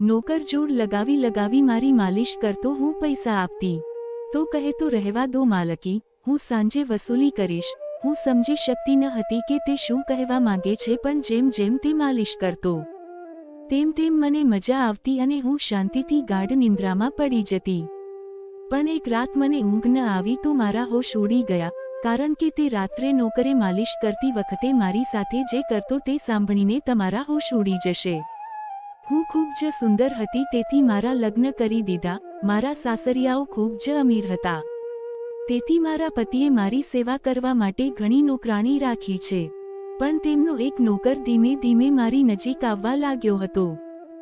નોકર જોડ લગાવી લગાવી મારી માલિશ કરતો હું પૈસા આપતી. તો કહે તો રહેવા દો માલકી, હું સાંજે વસૂલી કરીશ. હું સમજી શકતી ન હતી કે તે શું કહેવા માંગે છે, પણ જેમ જેમ તે માલિશ કરતો તેમ તેમ મને મજા આવતી અને હું શાંતિથી ગાઢ નિંદ્રામાં પડી જતી. પણ એક રાત મને ઊંઘ ન આવી તો મારા હોશ ઉડી ગયા, કારણ કે તે રાત્રે નોકરે માલિશ કરતી વખતે મારી સાથે જે કરતો તે સાંભળીને તમારા હોશ ઉડી જશે. હું ખૂબ જ સુંદર હતી, તેથી મારા લગ્ન કરી દીધા. મારા સાસરિયાઓ ખૂબ જ અમીર હતા, તેથી મારા પતિએ મારી સેવા કરવા માટે ઘણી નોકરાણી રાખી છે. પણ તેમનો એક નોકર ધીમે ધીમે મારી નજીક આવવા લાગ્યો હતો.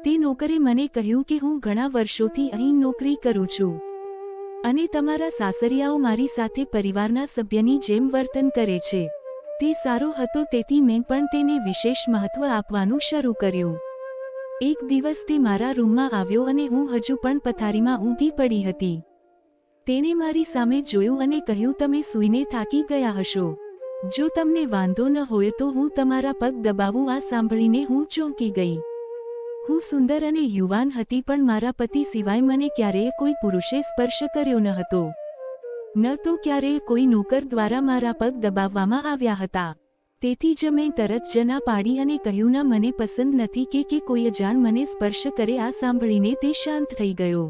તે નોકરે મને કહ્યું કે હું ઘણા વર્ષોથી અહીં નોકરી કરું છું અને તમારા સાસરિયાઓ મારી સાથે પરિવારના સભ્યની જેમ વર્તન કરે છે. તે સારો હતો, તેથી મેં પણ તેને વિશેષ મહત્વ આપવાનું શરૂ કર્યું. એક દિવસ તે મારા રૂમમાં આવ્યો અને હું હજુ પણ પથારીમાં ઊંઘી પડી હતી. તેણે મારી સામે જોયું અને કહ્યું, તમે સૂઈને થાકી ગયા હશો. જો તમને વાંધો ન હોય તો હું તમારા પગ દબાવું. આ સાંભળીને હું ચોંકી ગઈ. હું સુંદર અને યુવાન હતી, પણ મારા પતિ સિવાય મને ક્યારેય કોઈ પુરુષે સ્પર્શ કર્યો ન હતો. ન તો ક્યારેય કોઈ નોકર દ્વારા મારા પગ દબાવવામાં આવ્યા હતા. તેથી જ મેં તરત જ ના પાડી અને કહ્યું, ના, મને પસંદ નથી કે કોઈ અજાણ મને સ્પર્શ કરે. આ સાંભળીને તે શાંત થઈ ગયો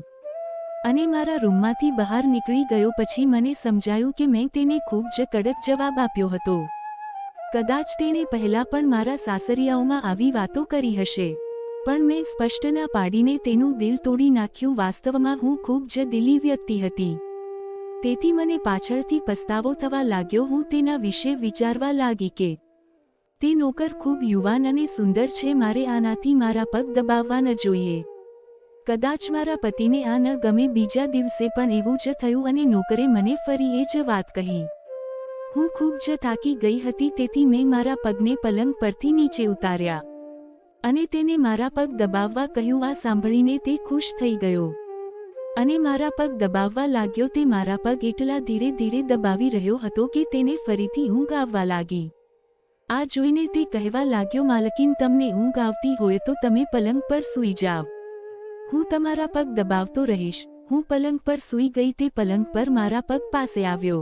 અને મારા રૂમમાંથી બહાર નીકળી ગયો. પછી મને સમજાયું કે મેં તેને ખૂબ જ કડક જવાબ આપ્યો હતો. કદાચ તેણે પહેલાં પણ મારા સાસરિયાઓમાં આવી વાતો કરી હશે, પણ મેં સ્પષ્ટ ના પાડીને તેનું દિલ તોડી નાખ્યું. વાસ્તવમાં હું ખૂબ જ દિલી વ્યક્તિ હતી, તેથી મને પાછળથી પસ્તાવો થવા લાગ્યો. હું તેના વિશે વિચારવા લાગી કે તે નોકર ખૂબ યુવાન અને સુંદર છે. મારે આનાથી મારા પગ દબાવવા ન જોઈએ. કદાચ મારા પતિને આ ન ગમે. બીજા દિવસે પણ એવું જ થયું અને નોકરે મને ફરી એ જ વાત કહી. હું ખૂબ જ થાકી ગઈ હતી, તેથી મેં મારા પગને પલંગ પરથી નીચે ઉતાર્યા અને તેને મારા પગ દબાવવા કહ્યું. આ સાંભળીને તે ખુશ થઈ ગયો અને મારા પગ દબાવવા લાગ્યો. તે મારા પગ એટલા ધીરે ધીરે દબાવી રહ્યો હતો કે તેને ફરીથી ઊંઘ આવવા લાગી. આ જોઈને તે કહેવા લાગ્યો, માલકીન, તમને ઊંઘ આવતી હોય તો તમે પલંગ પર સૂઈ જાવ. હું તમારા પગ દબાવતો રહીશ. હું પલંગ પર સૂઈ ગઈ. તે પલંગ પર મારા પગ પાસે આવ્યો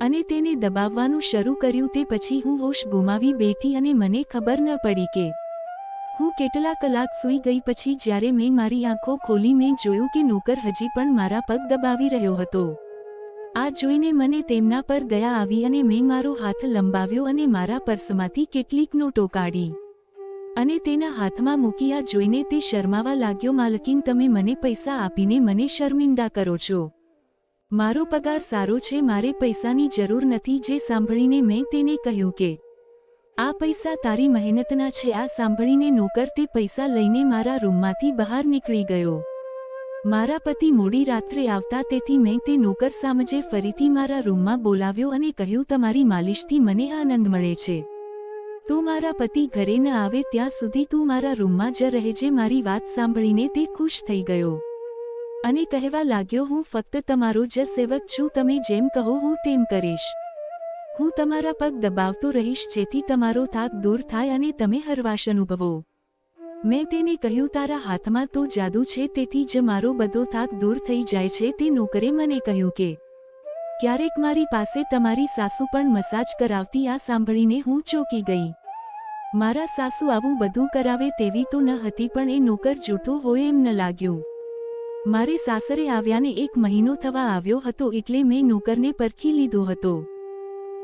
અને તેને દબાવવાનું શરૂ કર્યું. તે પછી હું હોશ ગુમાવી બેઠી અને મને ખબર ન પડી કે હું કેટલા કલાક સૂઈ ગઈ. પછી જ્યારે મેં મારી આંખો ખોલી, મેં જોયું કે નોકર હજી પણ મારા પગ દબાવી રહ્યો હતો. આ જોઈને મને તેમના પર દયા આવી અને મેં મારો હાથ લંબાવ્યો અને મારા પર્સમાંથી કેટલીક નોટો કાઢી અને તેના હાથમાં મૂકી. આ જોઈને તે શરમાવા લાગ્યો. માલકીન, તમે મને પૈસા આપીને મને શર્મિંદા કરો છો. મારો પગાર સારો છે, મારે પૈસાની જરૂર નથી. જે સાંભળીને મેં તેને કહ્યું કે આ પૈસા તારી મહેનતના છે. આ સાંભળીને નોકર તે પૈસા લઈને મારા રૂમમાંથી બહાર નીકળી ગયો. મારા પતિ મોડી રાત્રે આવતા, તેથી મેં તે નોકર સામજે ફરીથી મારા રૂમમાં બોલાવ્યો અને કહ્યું, તમારી માલિશથી મને આનંદ મળે છે, તો મારા પતિ ઘરે ન આવે ત્યાં સુધી તું મારા રૂમમાં જ રહેજે. મારી વાત સાંભળીને તે ખુશ થઈ ગયો અને કહેવા લાગ્યો, હું ફક્ત તમારો જ સેવક છું. તમે જેમ કહો હું તેમ કરીશ. હું તમારા પગ દબાવતો રહીશ જેથી તમારો થાક દૂર થાય અને તમે હરવાશ અનુભવો. મેં તેને કહ્યું, તારા હાથમાં તો જાદુ છે, તેથી જ મારો બધો થાક દૂર થઈ જાય છે. તે નોકરે મને કહ્યું કે ક્યારેક મારી પાસે તમારી સાસુ પણ મસાજ કરાવતી. આ સાંભળીને હું ચોંકી ગઈ. મારા સાસુ આવું બધું કરાવે તેવી તો ન હતી, પણ એ નોકર જૂઠો હોય એમ ન લાગ્યું. મારે સાસરે આવ્યાને 1 મહિનો થવા આવ્યો હતો, એટલે મેં નોકરને પરખી લીધો હતો.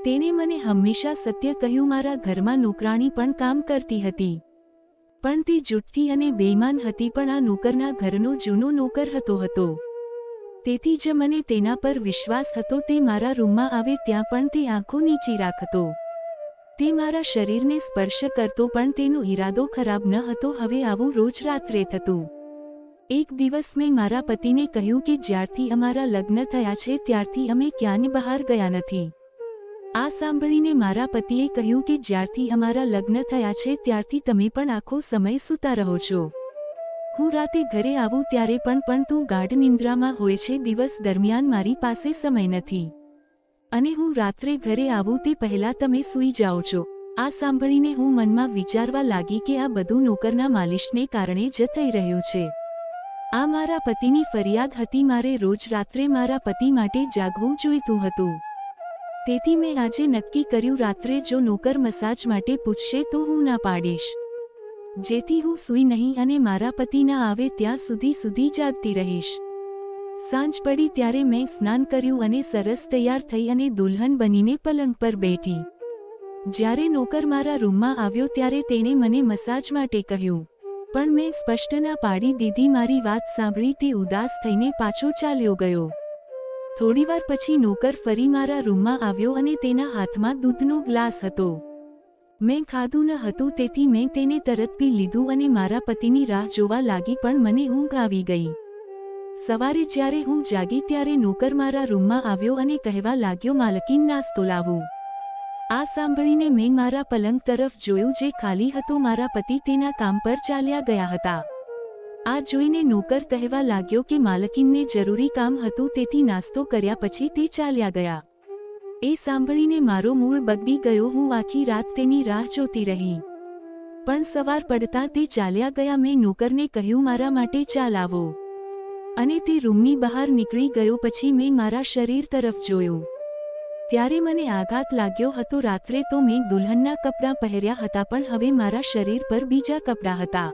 તેણે મને હંમેશા સત્ય કહ્યું. મારા ઘરમાં નોકરાણી પણ કામ કરતી હતી, પણ તે જુઠ્ઠી અને બેઈમાન હતી. પણ આ નોકરના ઘરનો જૂનો નોકર હતો, તેથી જ મને તેના પર વિશ્વાસ હતો. તે મારા રૂમમાં આવે ત્યાં પણ તે આંખો નીચી રાખતો. તે મારા શરીરને સ્પર્શ કરતો, પણ તેનો ઈરાદો ખરાબ ન હતો. હવે આવું રોજ રાત્રે થતું. એક દિવસ મેં મારા પતિને કહ્યું કે જ્યારથી અમારા લગ્ન થયા છે ત્યારથી અમે ક્યાંય બહાર ગયા નથી. આ સાંભળીને મારા પતિએ કહ્યું કે જ્યારથી અમારા લગ્ન થયા છે ત્યારથી તમે પણ આખો સમય સૂતા રહો છો. હું રાતે ઘરે આવું ત્યારે પણ તું ગાઢ નિંદ્રામાં હોય છે. દિવસ દરમિયાન મારી પાસે સમય નથી અને હું રાત્રે ઘરે આવું તે પહેલાં તમે સૂઈ જાઓ છો. આ સાંભળીને હું મનમાં વિચારવા લાગી કે આ બધું નોકરના માલિશને કારણે જ થઈ રહ્યું છે. આ મારા પતિની ફરિયાદ હતી. મારે રોજ રાત્રે મારા પતિ માટે જાગવું જોઈતું હતું. તેથી મેં આજે નક્કી કર્યું, રાત્રે જો નોકર મસાજ માટે પૂછશે તો હું ના પાડીશ, જેથી હું સૂઈ નહીં અને મારા પતિ ના આવે ત્યાં સુધી જાગતી રહીશ. સાંજ પડી ત્યારે મેં સ્નાન કર્યું અને સરસ તૈયાર થઈ અને દુલ્હન બનીને પલંગ પર બેઠી. જ્યારે નોકર મારા રૂમમાં આવ્યો ત્યારે તેણે મને મસાજ માટે કહ્યું, પણ મેં સ્પષ્ટ ના પાડી દીધી. મારી વાત સાંભળી તે ઉદાસ થઈને પાછો ચાલ્યો ગયો. થોડીવાર પછી નોકર ફરી મારા રૂમમાં આવ્યો અને તેના હાથમાં દૂધનો ગ્લાસ હતો. મેં ખાધું ન હતું તેથી મેં તેને તરત પી લીધું અને મારા પતિની રાહ જોવા લાગી, પણ મને ઊંઘ આવી ગઈ. સવારે જ્યારે હું જાગી ત્યારે નોકર મારા રૂમમાં આવ્યો અને કહેવા લાગ્યો, માલકીન, નાસ્તો લાવું. આ સાંભળીને મેં મારા પલંગ તરફ જોયું જે ખાલી હતો. મારા પતિ તેના કામ પર ચાલ્યા ગયા હતા. આ જોઈને નોકર કહેવા લાગ્યો કે માલકીનને જરૂરી કામ હતું તેથી નાસ્તો કર્યા પછી તે ચાલ્યા ગયા. એ સાંભળીને મારો મૂળ બગડી ગયો. હું આખી રાત તેની રાહ જોતી રહી, પણ સવાર પડતા તે ચાલ્યા ગયા. મેં નોકરને કહ્યું, મારા માટે ચા લાવો, અને તે રૂમની બહાર નીકળી ગયો. પછી મેં મારા શરીર તરફ જોયું ત્યારે મને આઘાત લાગ્યો હતો. રાત્રે તો મેં દુલ્હનના કપડાં પહેર્યા હતા, પણ હવે મારા શરીર પર બીજા કપડાં હતા.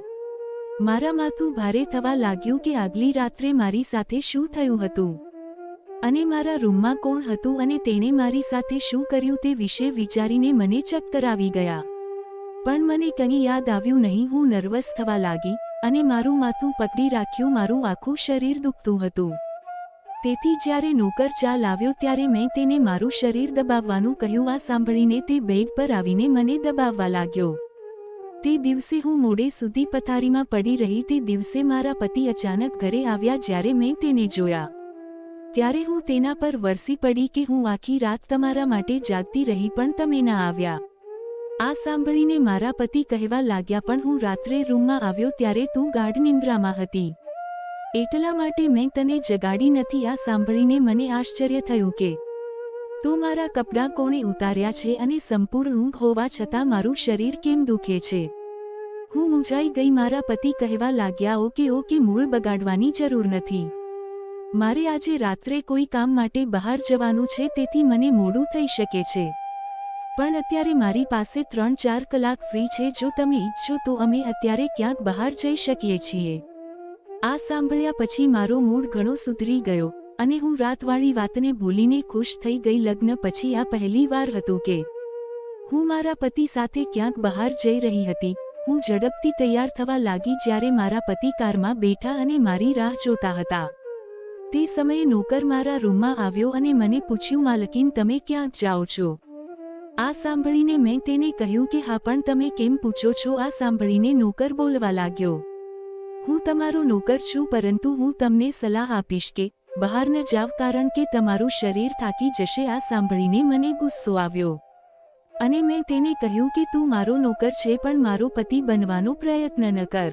મારા માથું ભારે થવા લાગ્યું કે આગલી રાત્રે મારી સાથે શું થયું હતું અને મારા રૂમમાં કોણ હતું અને તેણે મારી સાથે શું કર્યું તે વિશે વિચારીને મને ચક્કર આવી ગયા. પણ મને કંઈ યાદ આવ્યું નહીં. હું નર્વસ થવા લાગી અને મારું માથું પકડી રાખ્યું. મારું આખું શરીર દુખતું હતું. તેથી જ્યારે નોકર ચા લાવ્યો ત્યારે મેં તેને મારું શરીર દબાવવાનું કહ્યું. આ સાંભળીને તે બેડ પર આવીને મને દબાવવા લાગ્યો. તે દિવસે હું મોડે સુધી પથારીમાં પડી રહી. તે દિવસે મારા પતિ અચાનક ઘરે આવ્યા. જ્યારે મેં તેને જોયા ત્યારે હું તેના પર વરસી પડી કે હું આખી રાત તમારા માટે જાગતી રહી પણ તમે ના આવ્યા. આ સાંભળીને મારા પતિ કહેવા લાગ્યા, પણ હું રાત્રે રૂમમાં આવ્યો ત્યારે તું ગાઢ નિંદ્રામાં હતી, એટલા માટે મેં તને જગાડી નથી. આ સાંભળીને મને આશ્ચર્ય થયું કે તો મારા કપડાં કોણે ઉતાર્યા છે અને સંપૂર્ણ ઊંઘ હોવા છતાં મારું શરીર કેમ દુખે છે. હું મૂંઝાઈ ગઈ. મારા પતિ કહેવા લાગ્યા, ઓકે, મૂળ બગાડવાની જરૂર નથી. મારે આજે રાત્રે કોઈ કામ માટે બહાર જવાનું છે તેથી મને મોડું થઈ શકે છે, પણ અત્યારે મારી પાસે 3-4 કલાક ફ્રી છે. જો તમે ઈચ્છો તો અમે અત્યારે ક્યાંક બહાર જઈ શકીએ છીએ. આ સાંભળ્યા પછી મારો મૂડ ઘણો સુધરી ગયો અને હું રાતવાળી વાતને ભૂલીને ખુશ થઈ ગઈ. લગ્ન પછી આ પહેલી વાર હતું કે હું મારા પતિ સાથે ક્યાંક બહાર જઈ રહી હતી. હું ઝડપથી તૈયાર થવા લાગી જ્યારે મારા પતિ કારમાં બેઠા અને મારી રાહ જોતા હતા. તે સમયે નોકર મારા રૂમમાં આવ્યો અને મને પૂછ્યું, માલકીન, તમે ક્યાંક જાઓ છો? આ સાંભળીને મેં તેને કહ્યું કે હા, પણ તમે કેમ પૂછો છો? આ સાંભળીને નોકર બોલવા લાગ્યો, હું તમારો નોકર છું, પરંતુ હું તમને સલાહ આપીશ કે બહાર ન જાવ, કારણ કે તમારું શરીર થાકી જશે. આ સાંભળીને મને ગુસ્સો આવ્યો અને મેં તેને કહ્યું કે તું મારો નોકર છે પણ મારો પતિ બનવાનો પ્રયત્ન ન કર.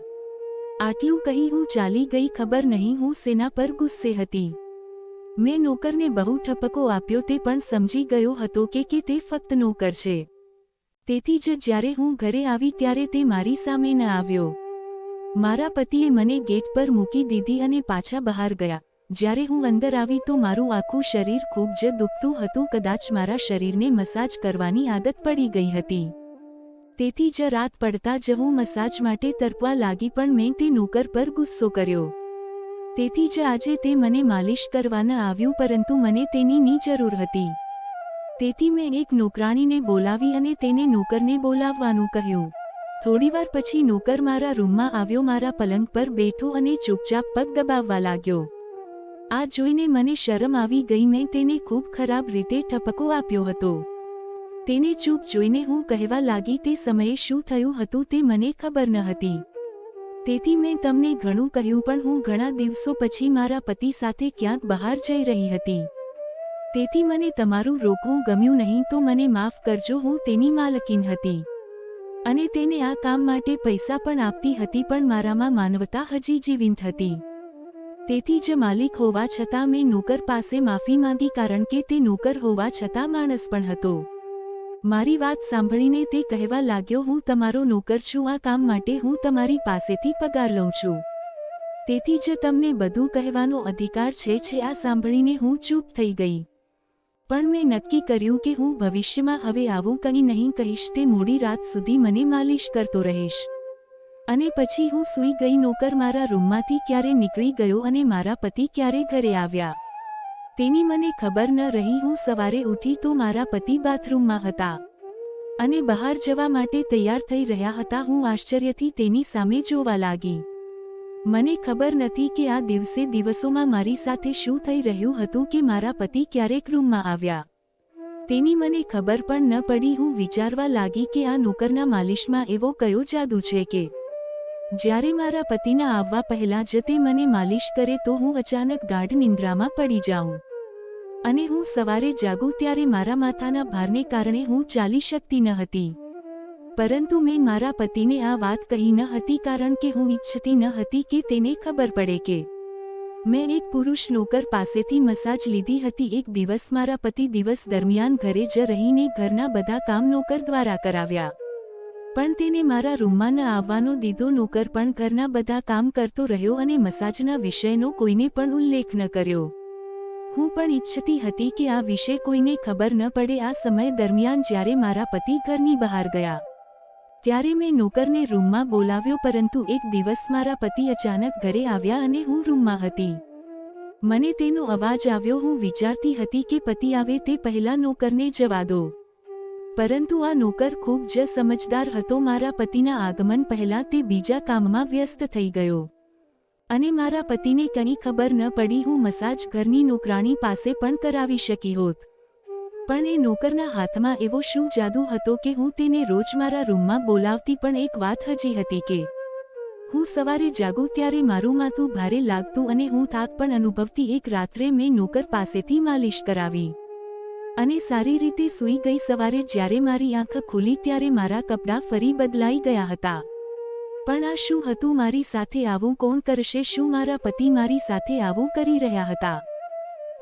આટલું કહી હું ચાલી ગઈ. ખબર નહીં હું શેના પર ગુસ્સે હતી. મેં નોકરને બહુ ઠપકો આપ્યો. તે પણ સમજી ગયો હતો કે તે ફક્ત નોકર છે. તેથી જ જ્યારે હું ઘરે આવી ત્યારે તે મારી સામે ન આવ્યો. મારા પતિએ મને ગેટ પર મૂકી દીધી અને પાછા બહાર ગયા. જ્યારે હું અંદર આવી તો મારું આખું શરીર ખૂબ જ દુખતું હતું. કદાચ મારા શરીરને મસાજ કરવાની આદત પડી ગઈ હતી. તેથી જ રાત પડતા જ હું મસાજ માટે તરપવા લાગી, પણ મેં તે નોકર પર ગુસ્સો કર્યો. તેથી જ આજે તે મને માલિશ કરવા ન આવ્યું, પરંતુ મને તેની જરૂર હતી. તેથી મેં એક નોકરાણીને બોલાવી અને તેને નોકરને બોલાવવાનું કહ્યું. થોડીવાર પછી નોકર મારા રૂમમાં આવ્યો. મારા પલંગ પર બેઠો અને ચૂપચાપ પગ દબાવવા લાગ્યો. આ જોઈને મને શરમ આવી ગઈ. મેં તેને ખૂબ ખરાબ રીતે ઠપકો આપ્યો હતો. તેને ચૂપ જોઈને હું કહેવા લાગી, તે સમયે શું થયું હતું તે મને ખબર ન હતી. તેથી મેં તમને ઘણું કહ્યું, પણ હું ઘણા દિવસો પછી મારા પતિ સાથે ક્યાંક બહાર જઈ રહી હતી. તેથી મને તમારું રોકવું ગમ્યું નહીં, તો મને માફ કરજો. હું તેની માલકીન હતી અને તેને આ કામ માટે પૈસા પણ આપતી હતી, પણ મારામાં માનવતા હજી જીવંત હતી. તેથી જ માલિક હોવા છતાં મેં નોકર પાસે માફી માંગી, કારણ કે તે નોકર હોવા છતાં માણસ પણ હતો. મારી વાત સાંભળીને તે કહેવા લાગ્યો, હું તમારો નોકર છું, આ કામ માટે હું તમારી પાસેથી પગાર લઉં છું, તેથી જ તમને બધું કહેવાનો અધિકાર છે. આ સાંભળીને હું ચૂપ થઈ ગઈ. પણ મેં નક્કી કર્યું કે હું ભવિષ્યમાં હવે આવું કંઈ નહીં કહીશ. તે મોડી રાત સુધી મને માલિશ કરતો રહીશ. અને પછી હું સૂઈ ગઈ. નોકર મારા રૂમમાંથી ક્યારે નીકળી ગયો અને મારા પતિ ક્યારે ઘરે આવ્યા તેની મને ખબર ન રહી. હું સવારે ઉઠી તો મારા પતિ બાથરૂમમાં હતા અને બહાર જવા માટે તૈયાર થઈ રહ્યા હતા. હું આશ્ચર્યથી તેની સામે જોવા લાગી. મને ખબર નથી કે આ દિવસોમાં મારી સાથે શું થઈ રહ્યું હતું કે મારા પતિ ક્યારેક રૂમમાં આવ્યા તેની મને ખબર પણ ન પડી. હું વિચારવા લાગી કે આ નોકરના માલિશમાં એવો કયો જાદુ છે કે જ્યારે મારા પતિના આવવા પહેલાં જ તે મને માલિશ કરે તો હું અચાનક ગાઢ નિંદ્રામાં પડી જાઉં અને હું સવારે જાગું ત્યારે મારા માથાના ભારને કારણે હું ચાલી શકતી ન હતી. પરંતુ મેં મારા પતિને આ વાત કહી ન હતી કારણ કે હું ઈચ્છતી ન હતી કે તેને ખબર પડે કે મેં એક પુરુષ નોકર પાસેથી મસાજ લીધી હતી. એક દિવસ મારા પતિ દિવસ દરમિયાન ઘરે જ રહીને ઘરના બધા કામ નોકર દ્વારા કરાવ્યા, પણ તેને મારા રૂમમાં ન આવવાનો દીધો. નોકર પણ ઘરના બધા કામ કરતો રહ્યો અને મસાજના વિષયનો કોઈને પણ ઉલ્લેખ ન કર્યો. હું પણ ઈચ્છતી હતી કે આ વિશે કોઈને ખબર ન પડે. આ સમય દરમિયાન જ્યારે મારા પતિ ઘરની બહાર ગયા ત્યારે મેં નોકરને રૂમમાં બોલાવ્યો, પરંતુ એક દિવસ મારા પતિ અચાનક ઘરે આવ્યા અને હું રૂમમાં હતી. મને તેનો અવાજ આવ્યો. હું વિચારતી હતી કે પતિ આવે તે પહેલાં નોકરને જવા દો, પરંતુ આ નોકર ખૂબ જ સમજદાર હતો. મારા પતિના આગમન પહેલાં તે બીજા કામમાં વ્યસ્ત થઈ ગયો અને મારા પતિને કંઈ ખબર ન પડી. હું મસાજ ઘરની નોકરાણી પાસે પણ કરાવી શકી હોત, પણ એ નોકરના હાથમાં એવો શું જાદુ હતો કે હું તેને રોજ મારા રૂમમાં બોલાવતી. પણ એક વાત હજી હતી કે હું સવારે જાગું ત્યારે મારું માથું ભારે લાગતું અને હું થાક પણ અનુભવતી. એક રાત્રે મેં નોકર પાસેથી માલિશ કરાવી અને સારી રીતે સૂઈ ગઈ. સવારે જ્યારે મારી આંખ ખુલી ત્યારે મારા કપડાં ફરી બદલાઈ ગયા હતા. પણ આ શું હતું? મારી સાથે આવું કોણ કરશે? શું મારા પતિ મારી સાથે આવું કરી રહ્યા હતા?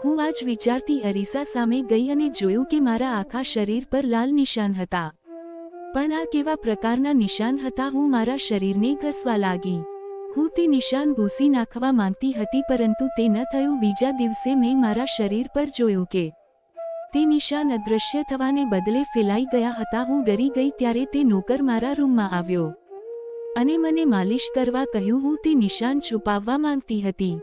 હું આજ વિચારતી અરીસા સામે ગઈ અને જોયું કે મારા આખા શરીર પર લાલ નિશાન હતા. પણ આ કેવા પ્રકારના નિશાન હતા? હું મારા શરીરને ઘસવા લાગી. હું તે નિશાન ભૂંસી નાખવા માંગતી હતી, પરંતુ તે ન થયું. બીજા દિવસે મેં મારા શરીર પર જોયું કે તે નિશાન અદૃશ્ય થવાને બદલે ફેલાઈ ગયા હતા. હું ડરી ગઈ. ત્યારે તે નોકર મારા રૂમમાં આવ્યો અને મને માલિશ કરવા કહ્યું. હું તે નિશાન છુપાવવા માંગતી હતી,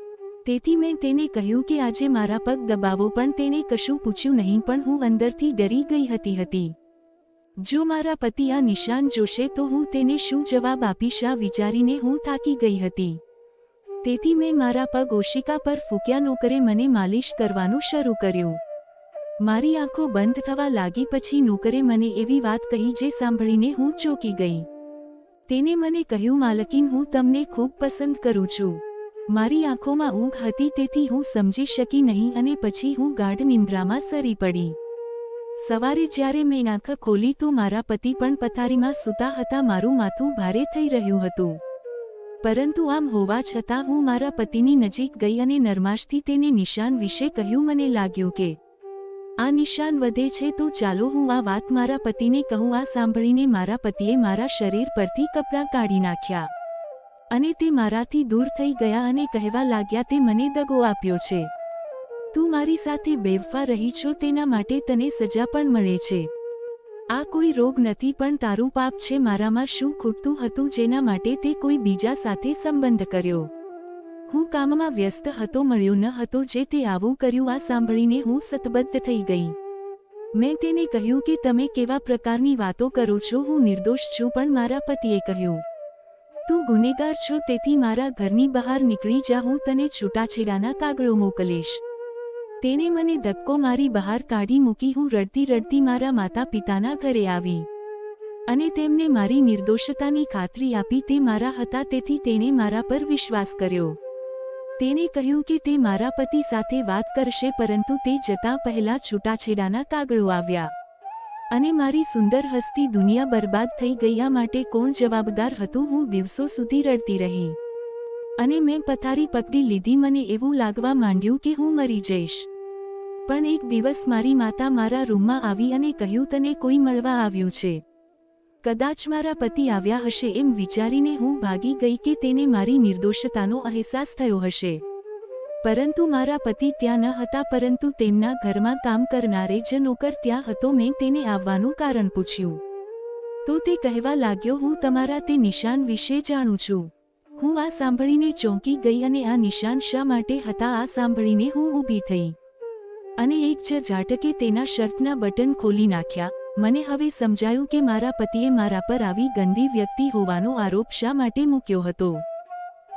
તેથી મેં તેને કહ્યું કે આજે મારા પગ દબાવો, પણ તેણે કશું પૂછ્યું નહીં. પણ હું અંદરથી ડરી ગઈ હતી. જો મારા પતિ આ નિશાન જોશે તો હું તેને શું જવાબ આપીશ? આ વિચારીને હું થાકી ગઈ હતી, તેથી મેં મારા પગ ઓશિકા પર ફૂંક્યા. નોકરે મને માલિશ કરવાનું શરૂ કર્યું. મારી આંખો બંધ થવા લાગી. પછી નોકરે મને એવી વાત કહી જે સાંભળીને હું ચોંકી ગઈ. તેને મને કહ્યું, માલકીન, હું તમને ખૂબ પસંદ કરું છું. મારી આંખોમાં ઊંઘ હતી, તેથી હું સમજી શકી નહીં અને પછી હું ગાઢ નિંદ્રામાં સરી પડી. સવારે જ્યારે મેં આંખ ખોલી તો મારા પતિ પણ પથારીમાં સૂતા હતા. મારું માથું ભારે થઈ રહ્યું હતું, પરંતુ આમ હોવા છતાં હું મારા પતિની નજીક ગઈ અને નરમાશથી તેને નિશાન વિશે કહ્યું. મને લાગ્યું કે આ નિશાન વધે છે, તો ચાલો હું આ વાત મારા પતિને કહું. આ સાંભળીને મારા પતિએ મારા શરીર પરથી કપડાં કાઢી નાખ્યા અને તે મારાથી દૂર થઈ ગયા અને કહેવા લાગ્યા, તે મને દગો આપ્યો છે. તું મારી સાથે બેવફા રહી છો, તેના માટે તને સજા પણ મળે છે. આ કોઈ રોગ નથી, પણ તારું પાપ છે. મારામાં શું ખૂટતું હતું જેના માટે તે કોઈ બીજા સાથે સંબંધ કર્યો? હું કામમાં વ્યસ્ત હતો, મળ્યો ન હતો જે તે આવું કર્યું. આ સાંભળીને હું સતબદ્ધ થઈ ગઈ. મેં તેને કહ્યું કે તમે કેવા પ્રકારની વાતો કરો છો? હું નિર્દોષ છું. પણ મારા પતિએ કહ્યું, તું ગુનેગાર છો, તેથી મારા ઘરની બહાર નીકળી જા. હું તને છૂટાછેડાના કાગળો મોકલીશ. તેણે મને ધક્કો મારી બહાર કાઢી મૂકી. હું રડતી રડતી મારા માતા પિતાના ઘરે આવી અને તેમને મારી નિર્દોષતાની ખાતરી આપી. તે મારા હતા, તેથી તેણે મારા પર વિશ્વાસ કર્યો. તેણે કહ્યું કે તે મારા પતિ સાથે વાત કરશે, પરંતુ તે જતાં પહેલાં છૂટાછેડાના કાગળો આવ્યા અને મારી સુંદર હસતી દુનિયા બરબાદ થઈ ગઈ. આ માટે કોણ જવાબદાર હતું? હું દિવસો સુધી રડતી રહી અને મેં પથારી પકડી લીધી. મને એવું લાગવા માંડ્યું કે હું મરી જઈશ. પણ એક દિવસ મારી માતા મારા રૂમમાં આવી અને કહ્યું, તને કોઈ મળવા આવ્યું છે. કદાચ મારા પતિ આવ્યા હશે એમ વિચારીને હું ભાગી ગઈ કે તેને મારી નિર્દોષતાનો અહેસાસ થયો હશે. પરંતુ મારા પતિ ત્યાં ન હતા, પરંતુ તેમના ઘરમાં કામ કરનારે જ નોકર ત્યાં હતો. મેં તેને આવવાનું કારણ પૂછ્યું તો તે કહેવા લાગ્યો, હું તમારા તે નિશાન વિશે જાણું છું. હું આ સાંભળીને ચોંકી ગઈ અને આ નિશાન શા માટે હતા આ સાંભળીને હું ઊભી થઈ અને એક જ ઝાટકે તેના શર્ટના બટન ખોલી નાખ્યા. મને હવે સમજાયું કે મારા પતિએ મારા પર આવી ગંદી વ્યક્તિ હોવાનો આરોપ શા માટે મૂક્યો હતો.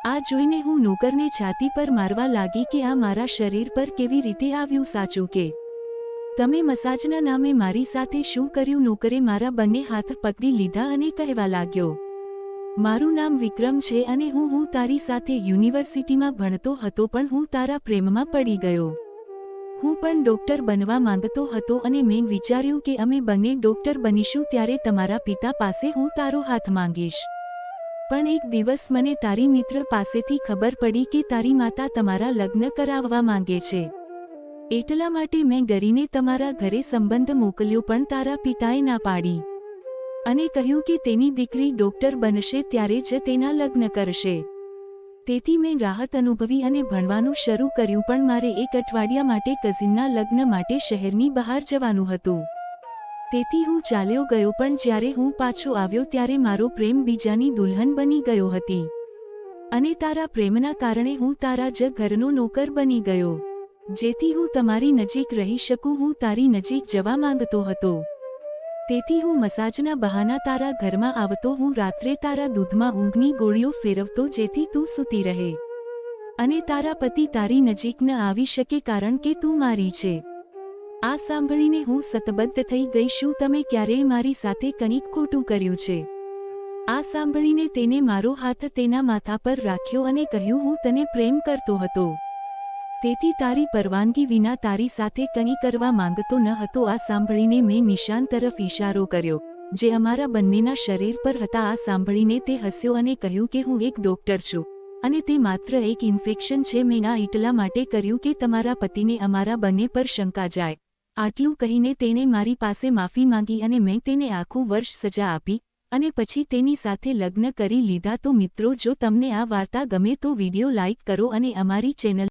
આ જોઈને હું નોકરને છાતી પર મારવા લાગી કે આ મારા શરીર પર કેવી રીતે આવ્યું. સાચું કે તમે મસાજના નામે મારી સાથે શું કર્યું? નોકરે મારા બંને હાથ પકડી લીધા અને કહેવા લાગ્યો, મારું નામ વિક્રમ છે અને હું તારી સાથે યુનિવર્સિટીમાં ભણતો હતો, પણ હું તારા પ્રેમમાં પડી ગયો. હું પણ ડોક્ટર બનવા માંગતો હતો અને મેં વિચાર્યું કે અમે બંને ડોક્ટર બનીશું ત્યારે તમારા પિતા પાસે હું તારો હાથ માંગીશ. પણ એક દિવસ મને તારી મિત્ર પાસેથી ખબર પડી કે તારી માતા તમારા લગ્ન કરાવવા માંગે છે. એટલા માટે મેં ડરીને તમારા ઘરે સંબંધ મોકલ્યો, પણ તારા પિતાએ ના પાડી અને કહ્યું કે તેની દીકરી ડોક્ટર બનશે ત્યારે જ તેના લગ્ન કરશે. તેથી મેં રાહત અનુભવી અને ભણવાનું શરૂ કર્યું. પણ મારે એક અઠવાડિયા માટે કઝિનના લગ્ન માટે શહેરની બહાર જવાનું હતું. તેથી હું ચાલ્યો ગયો, પણ જ્યારે હું પાછો આવ્યો ત્યારે મારો પ્રેમ બીજાની દુલ્હન બની ગયો હતી અને તારા પ્રેમના કારણે હું તારા જ ઘરનો નોકર બની ગયો. જેથી હું તમારી નજીક રહી શકું, હું તારી નજીક જવા માંગતો હતો. તેથી હું મસાજના બહાના તારા ઘરમાં આવતો. હું રાત્રે તારા દૂધમાં ઊંઘની ગોળીઓ ફેરવતો જેથી તું સૂતી રહે અને તારા પતિ તારી નજીક ન આવી શકે, કારણ કે તું મારી છે. આ સાંભળીને હું સતબદ્ધ થઈ ગઈ. શું તમે ક્યારેય મારી સાથે કંઈક ખોટું કર્યું છે? આ સાંભળીને તેને મારો હાથ તેના માથા પર રાખ્યો અને કહ્યું, હું તને પ્રેમ કરતો હતો, તેથી તારી પરવાનગી વિના તારી સાથે કંઈ કરવા માંગતો ન હતો. આ સાંભળીને મેં નિશાન તરફ ઇશારો કર્યો જે અમારા બંનેના શરીર પર હતા. આ સાંભળીને તે હસ્યો અને કહ્યું કે હું એક ડોક્ટર છું અને તે માત્ર એક ઇન્ફેક્શન છે. મેં આ એટલા માટે કર્યું કે તમારા પતિને અમારા બંને પર શંકા જાય. આટલું કહીને તેણે મારી પાસે માફી માંગી અને મેં તેને આખું વર્ષ સજા આપી અને પછી તેની સાથે લગ્ન કરી લીધા. તો મિત્રો, જો તમને આ વાર્તા ગમે તો વિડીયો લાઇક કરો અને અમારી ચેનલ